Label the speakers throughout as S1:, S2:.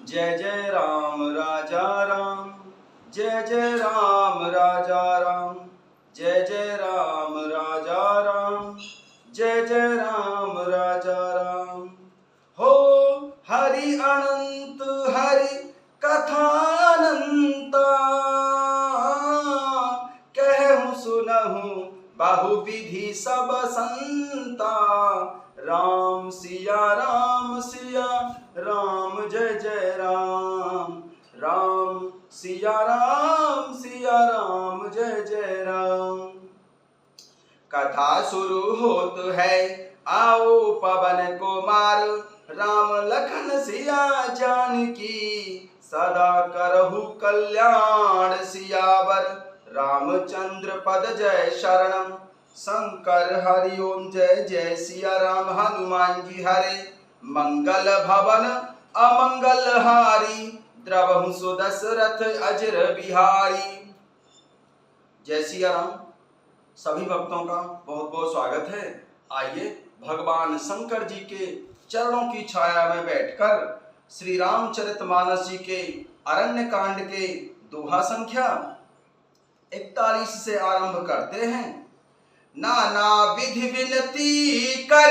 S1: जय जय राम राजा राम, जय जय राम राजा राम, जय जय राम राजा राम, जय जय राम राजा राम। हो हरि अनंत हरि कथानंता, कहूँ सुनहूँ बहुविधि सब संता। राम सिया राम सिया राम, जय जय राम। राम सिया राम जय जय राम। कथा शुरू होत है, आओ पवन कुमार। राम लखन सिया जानकी, सदा करहु कल्याण सियावर। रामचंद्र पद जय शरणम, शंकर हरि ओम जय जय सिया राम। हनुमान जी हरे मंगल भवन अमंगल हारी, द्रवहु सुदशरथ अजर बिहारी। जय सिया राम। सभी भक्तों का बहुत बहुत स्वागत है। आइए भगवान शंकर जी के चरणों की छाया में बैठकर श्री रामचरितमानस जी के अरण्य कांड के दोहा संख्या 41 से आरंभ करते हैं। नाना विधि विनती कर,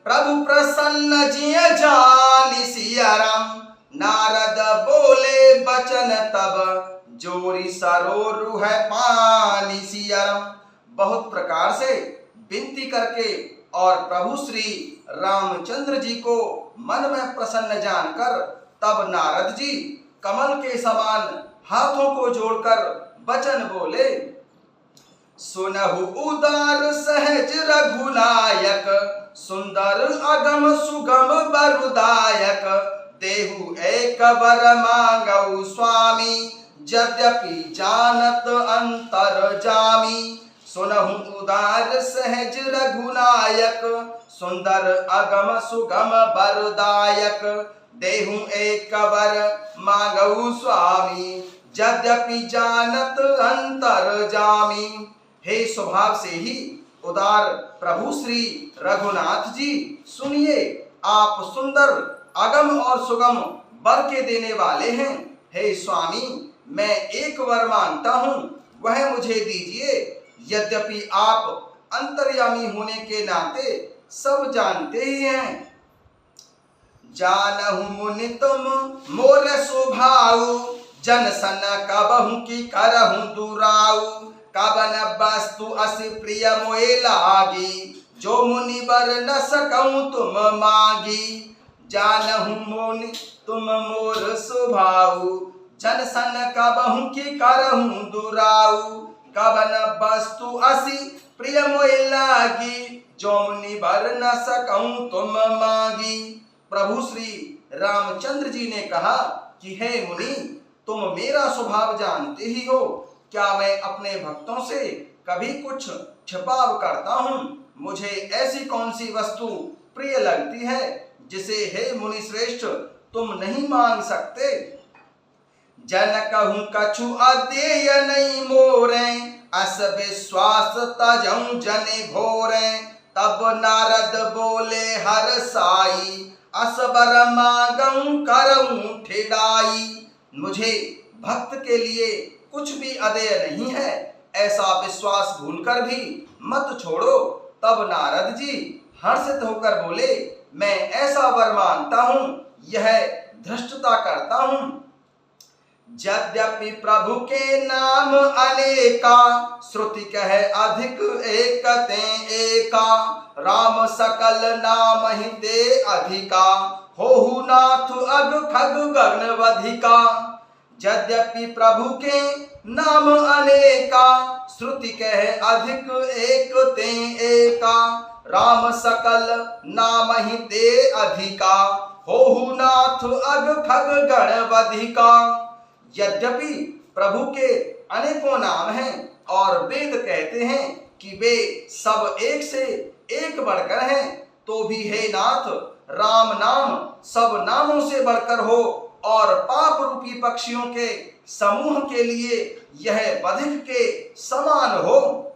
S1: प्रभु प्रसन्न जिय जानि सिया राम। नारद बोले बचन तब, जोरी सरोरु है पानी सिया राम। बहुत प्रकार से विनती करके और प्रभु श्री रामचंद्र जी को मन में प्रसन्न जानकर तब नारद जी कमल के समान हाथों को जोड़कर वचन बोले। सुनहु उदार सहज रघुनायक, सुंदर अगम सुगम बरुदायक। देहु एक वर मांगऊ स्वामी, यद्यपि जानत अंतर जामी। सुनहु उदार सहज रघुनायक, सुंदर अगम सुगम बरुदायक। देहु एक वर मांगऊ स्वामी, यद्यपि जानत अंतर जामी। हे स्वभाव से ही उदार प्रभु श्री रघुनाथ जी, सुनिए, आप सुंदर अगम और सुगम वर के देने वाले हैं। हे स्वामी, मैं एक वर मांगता हूँ, वह मुझे दीजिए। यद्यपि आप अंतर्यामी होने के नाते सब जानते ही हैं। जानहु मुनि तुम मोर स्वभाव, जन सन कबहु की करहु दुराऊ। कबन वस्तु असि प्रिय मोए लागी, जो मुनि बर न सकऊं तुम मांगी। जानहु मुनि तुम मोर स्वभाव, जन सन कबहु की करहु दुराऊ। कबन वस्तु असि प्रिय मोए लागी, जो मुनि बर न सकऊं तुम मांगी। प्रभु श्री रामचंद्र जी ने कहा कि हे मुनि, तुम मेरा स्वभाव जानते ही हो। क्या मैं अपने भक्तों से कभी कुछ छिपाव करता हूँ? मुझे ऐसी कौन सी वस्तु प्रिय लगती है जिसे हे मुनि श्रेष्ठ तुम नहीं मांग सकते। जन कहूँ कछु अदेय नहीं मोरे, अस विश्वास तजऊं जने भोरे। तब नारद बोले हर साई, असबर मांगऊं करऊं ठेड़ाई। मुझे भक्त के लिए कुछ भी अदेय नहीं है, ऐसा विश्वास भूलकर भी मत छोड़ो। तब नारद जी हर्षित होकर बोले, मैं ऐसा वर मांगता हूँ, यह धृष्टता करता हूँ। यद्यपि प्रभु के नाम अनेका, श्रुति कहे अधिक एक ते एका। राम सकल नाम ही ते अधिका, होहु नाथ अग खग गगन वधिका। यद्यपि प्रभु के नाम अनेका, श्रुति कहे अधिक एक ते एका। राम सकल नाम ही ते अधिका, होहु नाथ अग खग गण वधिका। यद्यपि प्रभु के अनेकों नाम हैं और वेद कहते हैं कि वे सब एक से एक बढ़कर हैं, तो भी हे नाथ, राम नाम सब नामों से बढ़कर हो और पाप रूपी पक्षियों के समूह के लिए यह बधिक के समान हो।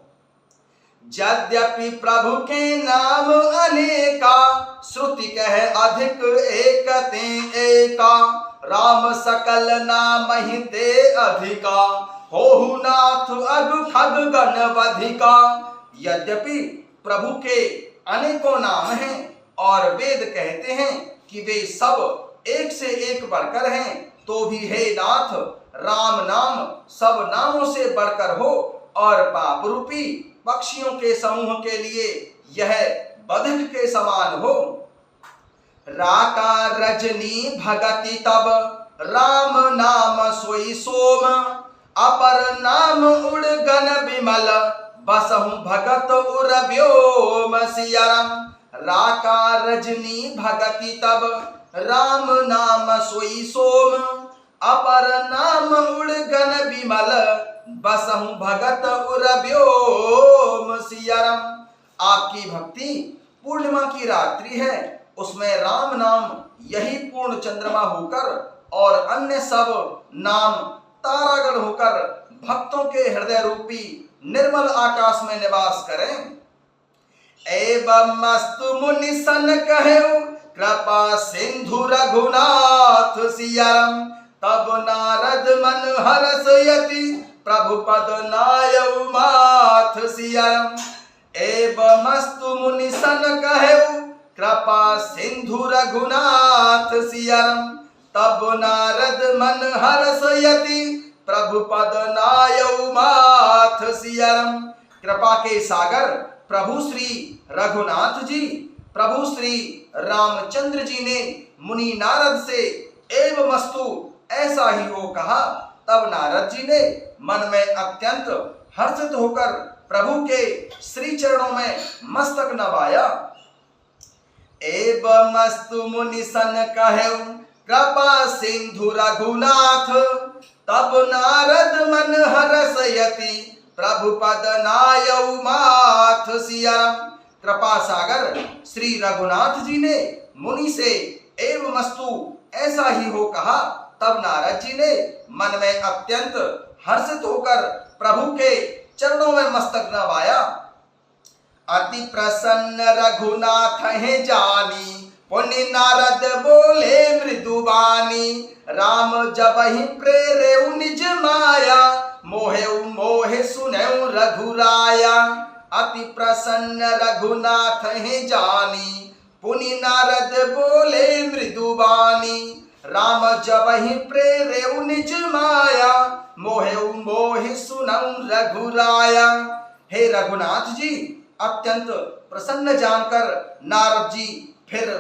S1: यद्यपि प्रभु के नाम अनेका, श्रुति कहे अधिक एक ते एका। राम सकल नाम ही ते अधिका, होहु नाथ अगु खग गण वधिका। यद्यपि प्रभु के अनेकों नाम हैं और वेद कहते हैं कि वे सब एक से एक बढ़कर हैं, तो भी हे नाथ राम नाम सब नामों से बढ़कर हो और पाप रूपी पक्षियों के समूह के लिए यह बधिक के समान हो। राका रजनी भगति तब राम नाम सोई सोम, अपर नाम उड़ गन विमल बसहु भगत उर व्योम सियाराम। राका रजनी भगति तब राम नाम सोई सोम, अपर नाम उड़ गन विमल बसहु भगत उर व्योम सियाराम। आपकी भक्ति पूर्णिमा की रात्रि है, उसमें राम नाम यही पूर्ण चंद्रमा होकर और अन्य सब नाम तारागण होकर भक्तों के हृदय रूपी निर्मल आकाश में निवास करें। एवं मस्तु मुनि सन कहेउ कृपा सिंधु रघुनाथ सियाराम। तब नारद मन हरस यति प्रभु पद नायउ माथ सियाराम। एवं मस्तु मुनि सन कहेउ कृपा सिंधु रघुनाथ सियाराम। तब नारद मन हरस यति प्रभु पद नायउ माथ सियाराम। कृपा के सागर प्रभु श्री रघुनाथ जी, प्रभु श्री रामचंद्र जी ने मुनि नारद से एवमस्तु ऐसा ही हो कहा। तब नारद जी ने मन में अत्यंत हर्षित होकर प्रभु के श्री चरणों में मस्तक नवाया। एवमस्तु मुनि सन कहेउ कृपा सिंधु रघुनाथ, तब नारद मन हरस यति प्रभु पद नायउ माथ सियाराम। कृपा सागर श्री रघुनाथ जी ने मुनि से एवमस्तु ऐसा ही हो कहा। तब नारद जी ने मन में अत्यंत हर्षित होकर प्रभु के चरणों में मस्तक नवाया। अति प्रसन्न रघुनाथ है जानी, पुनि नारद बोले मृदुबानी। राम जब ही प्रेरेउ निज माया, मोहेउ मोहे सुनेउ रघुराया। अति प्रसन्न रघुनाथ है जानी, पुनि नारद बोले मृदुबानी। राम जब ही प्रेरेउ निज माया, मोहेउ मोहे सुनऊ रघुराया। हे रघुनाथ जी, अत्यंत प्रसन्न जानकर नारद जी फिर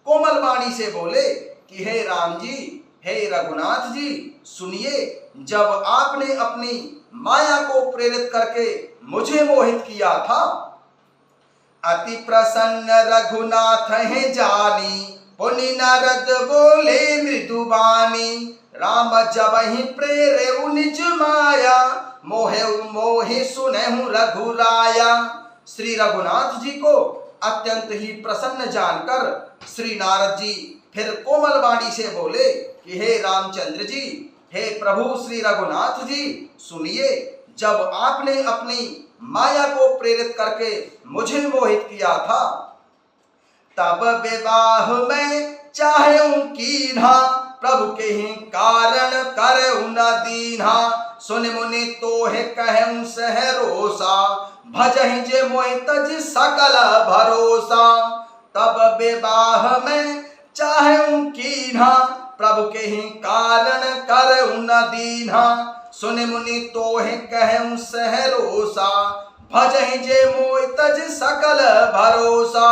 S1: कोमल वाणी से बोले कि हे राम जी, हे रघुनाथ जी, सुनिए, जब आपने अपनी माया को प्रेरित करके मुझे मोहित किया था। अति प्रसन्न रघुनाथ है जानी, पुनि नारद बोले मृदुबानी। राम जब ही प्रेरेउ निज माया, मोहेउ मोहि सुनेहु रघुराया। श्री रघुनाथ जी को अत्यंत ही प्रसन्न जानकर श्री नारद जी फिर कोमल वाणी से बोले कि हे रामचंद्र जी, हे प्रभु श्री रघुनाथ जी, सुनिए, जब आपने अपनी माया को प्रेरित करके मुझे मोहित किया था, तब विवाह में चाहूं कीन्हा। प्रभु के ही कारण करऊ न दीन्हा। सुन मुनि तोहे कहूं सहरोसा, भजहि जे मोहि तज सकल भरोसा। तब विवाह में चाहूं कीन्हा, प्रभु के ही कारण करऊ न दीन्हा। सुन मुनि तोहे कहूं सहरोसा, भजहि जे मोहि तज सकल भरोसा।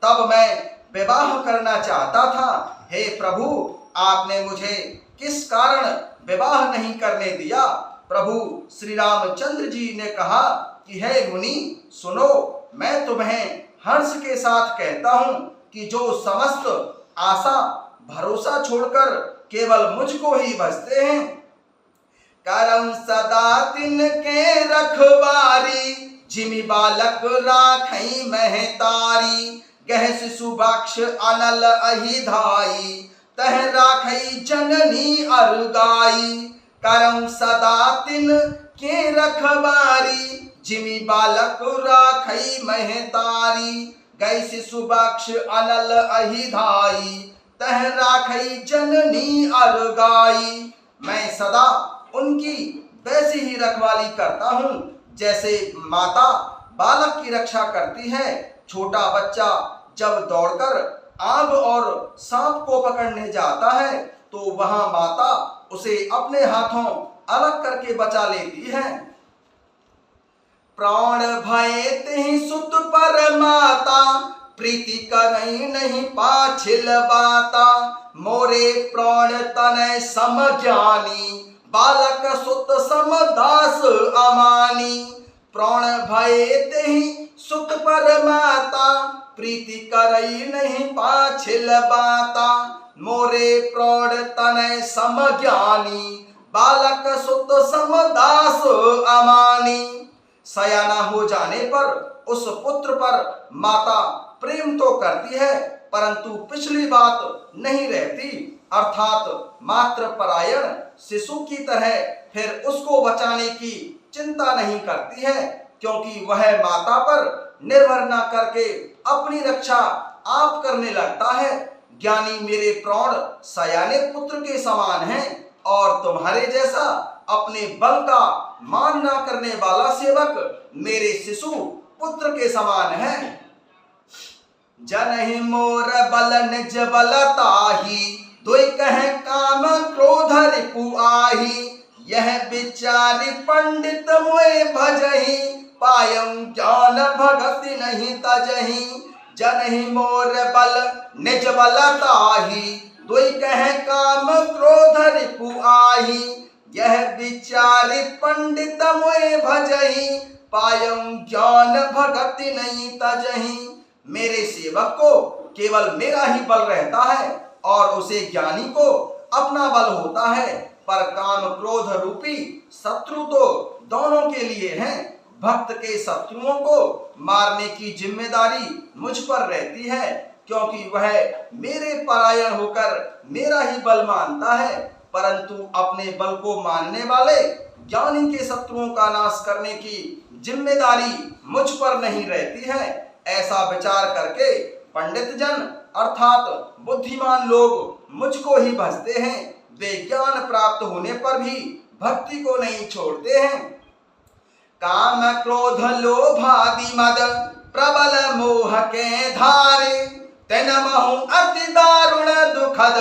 S1: तब मैं विवाह करना चाहता था, हे प्रभु, आपने मुझे किस कारण विवाह नहीं करने दिया। प्रभु श्री रामचंद्र जी ने कहा कि हे मुनि, सुनो, मैं तुम्हें हर्ष के साथ कहता हूं कि जो समस्त आशा भरोसा छोड़कर केवल मुझको ही भजते हैं, करम सदा तिनके रखबारी। जिमि बालक राखई महतारी, गह शिशुबाक्ष अनल अहिधाई। तह राखई जननी अरुगाई, करम सदा तिनके रखबारी। जिमि बालक राखई महतारी, गह शिशुबाक्ष अनल अहिधाई। तह राखई जननी अरगाई। मैं सदा उनकी वैसी ही रखवाली करता हूँ जैसे माता बालक की रक्षा करती है। छोटा बच्चा जब दौड़कर आग और सांप को पकड़ने जाता है तो वहां माता उसे अपने हाथों अलग करके बचा लेती है। प्राण भय तिहि सुत पर माता, प्रीति करई नहीं पाछिल बाता। मोरे प्राण तनय सम ज्ञानी, बालक सुत सम दास अमानी। प्राण भय तिहि सुत पर माता, प्रीति करई नहीं पाछिल बाता। मोरे प्राण तनय सम ज्ञानी, बालक सुत सम दास अमानी। सयाना हो जाने पर उस पुत्र पर माता प्रेम तो करती है परंतु पिछली बात नहीं रहती, अर्थात मात्र परायण शिशु की तरह फिर उसको बचाने की चिंता नहीं करती है, क्योंकि वह माता पर निर्भर न करके अपनी रक्षा आप करने लगता है। ज्ञानी मेरे प्राण सयाने पुत्र के समान हैं और तुम्हारे जैसा अपने बल का मान न करने वाला सेवक मेरे शिशु पुत्र के समान है। जनहि मोर बल निज बल ताहि, दुई कह काम क्रोध रिपु आहि। यह विचारी पंडित मोए भजहि, पायम ज्ञान भगति नहीं तजहि। जनहि मोर बल निज बल ताहि, दुई कह काम क्रोध रिपु आहि। यह विचारी पंडित मोए भजहि, पायम ज्ञान भगति नहीं तजहि। मेरे सेवक को केवल मेरा ही बल रहता है और उसे ज्ञानी को अपना बल होता है, पर काम क्रोध रूपी शत्रु तो दोनों के लिए हैं। भक्त के शत्रुओं को मारने की जिम्मेदारी मुझ पर रहती है, क्योंकि वह मेरे परायण होकर मेरा ही बल मानता है, परंतु अपने बल को मानने वाले ज्ञानी के शत्रुओं का नाश करने की जिम्मेदारी मुझ पर नहीं रहती है। ऐसा विचार करके पंडित जन अर्थात बुद्धिमान लोग मुझको ही भजते हैं। वे ज्ञान प्राप्त होने पर भी भक्ति को नहीं छोड़ते हैं। काम क्रोध लोभ आदि मद, प्रबल मोह के धारे। तेन महु अति दारुण दुखद,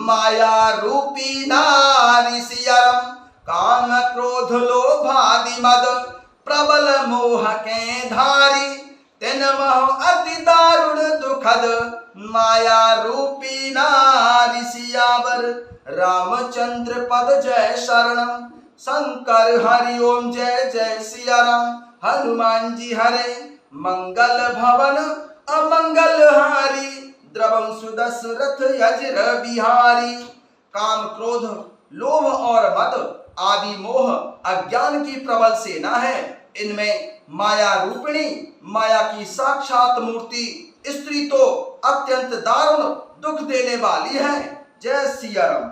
S1: माया रूपी नारी सियरम। काम क्रोध लोभ आदि मद, प्रबल मोह के धारी। तेन महु अति दारुण दुखद, माया रूपी नारी सियावर। रामचंद्र पद जय शरणम, शंकर हरि ओम जय जय सिया राम। हनुमान जी हरे मंगल भवन अमंगल हारी, द्रवं सुदशरथ यजर बिहारी। काम क्रोध लोभ और मद आदि मोह अज्ञान की प्रबल सेना है। इनमें माया रूपिणी, माया की साक्षात मूर्ति स्त्री तो अत्यंत दारुण दुख देने वाली है। जय सिया राम।